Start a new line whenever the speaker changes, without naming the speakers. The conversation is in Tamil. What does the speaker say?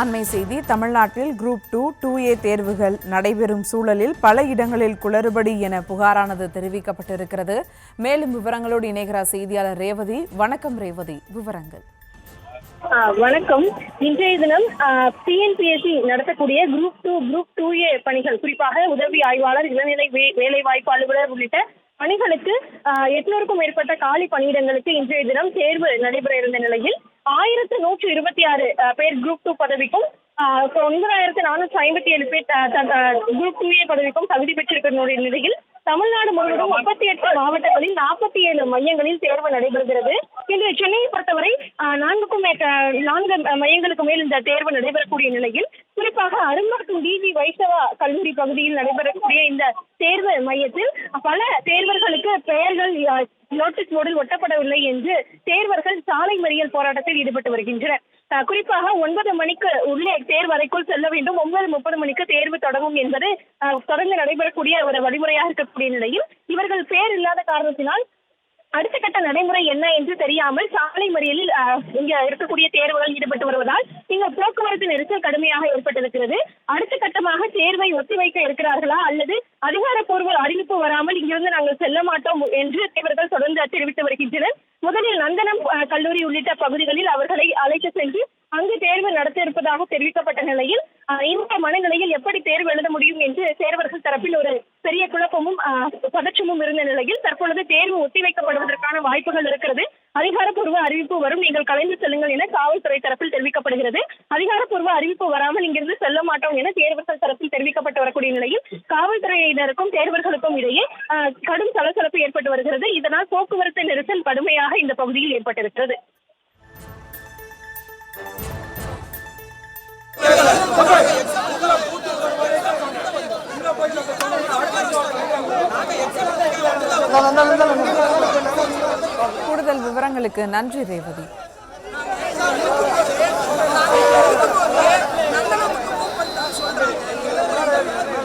அண்மை செய்தி. தமிழ்நாட்டில் குரூப் 2, 2A தேர்வுகள் நடைபெறும் சூழலில் பல இடங்களில் குளறுபடி என புகாரானது தெரிவிக்கப்பட்டிருக்கிறது. மேலும் விவரங்களோடு இணைகிறார் செய்தியாளர் ரேவதி. வணக்கம் ரேவதி, விவரங்கள்.
வணக்கம். இன்றைய தினம் TNPSC நடத்தக்கூடிய குரூப் 2, குரூப் 2A பணிகள், குறிப்பாக உதவி ஆய்வாளர், இளநிலை வேலைவாய்ப்பு அலுவலர் உள்ளிட்ட பணிகளுக்கு 800க்கும் மேற்பட்ட காலி பணியிடங்களுக்கு இன்றைய தினம் தேர்வு நடைபெற இருந்த நிலையில் 1126 பேர் குரூப் 2 பதவிக்கும் 9457 பேர் குரூப் 2A பதவிக்கும் தகுதி பெற்றிருக்கிற நிலையில் தமிழ்நாடு முழுவதும் 38 மாவட்டங்களில் 47 மையங்களில் தேர்வு நடைபெறுகிறது. இன்று சென்னையை பொறுத்தவரை 4 மையங்களுக்கு மேல் இந்த தேர்வு நடைபெறக்கூடிய நிலையில், குறிப்பாக அரும்பாக்கம் டிஜி வைஷ்ணவா கல்லூரி பகுதியில் நடைபெறக்கூடிய இந்த தேர்வு மையத்தில் பல தேர்வர்களுக்கு பெயர்கள் நோட்டீஸ் போர்டில் ஒட்டப்படவில்லை என்று தேர்வர்கள் சாலை மறியல் போராட்டத்தில் ஈடுபட்டு வருகின்றனர். குறிப்பாக 9 மணிக்கு உள்ளே தேர்வறைக்குள் செல்ல வேண்டும், 9:30 மணிக்கு தேர்வு தொடங்கும் என்பது தொடர்ந்து நடைபெறக்கூடிய ஒரு வழிமுறையாக இருக்கக்கூடிய நிலையில், இவர்கள் பேர் இல்லாத காரணத்தினால் அடுத்த கட்ட நடைமுறை என்ன என்று தெரியாமல் சாலை மறியலில் இங்க இருக்கக்கூடிய தேர்வுகள் ஈடுபட்டு வருவதால் இங்க போக்குவரத்து நெரிசல் கடுமையாக ஏற்பட்டிருக்கிறது. அடுத்த கட்டமாக தேர்வை ஒத்திவைக்க இருக்கிறார்களா அல்லது அதிகாரப்பூர்வ அறிவிப்பு வராமல் இங்கிருந்து நாங்கள் செல்ல மாட்டோம் என்று தேர்வர்கள் தொடர்ந்து தெரிவித்து வருகின்றனர். முதலில் நந்தனம் கல்லூரி உள்ளிட்ட பகுதிகளில் அவர்களை அழைத்து சென்று அங்கு தேர்வு நடத்த இருப்பதாக தெரிவிக்கப்பட்ட நிலையில் இந்த மனநிலையில் எப்படி தேர்வு எழுத முடியும் என்று தேர்வர்கள் தரப்பில் ஒரு பெரிய குழப்பமும் பதற்றமும் இருந்த நிலையில் தற்பொழுது தேர்வு ஒத்திவைக்கப்படுவதற்கான வாய்ப்புகள் இருக்கிறது. அதிகாரப்பூர்வ அறிவிப்பு வரும், நீங்கள் கலைந்து செல்லுங்கள் என காவல்துறை தரப்பில் தெரிவிக்கப்படுகிறது. அதிகாரப்பூர்வ அறிவிப்பு வராமல் இங்கிருந்து செல்ல மாட்டோம் என தேர்வர்கள் தரப்பில் தெரிவிக்கப்பட்டு வரக்கூடிய நிலையில் காவல்துறையினருக்கும் தேர்வர்களுக்கும் இடையே கடும் சலசலப்பு ஏற்பட்டு வருகிறது. இதனால் போக்குவரத்து நெரிசல் கடுமையாக இந்த பகுதியில் ஏற்பட்டிருக்கிறது.
கூடுதல் விவரங்களுக்கு நன்றி ரேவதி.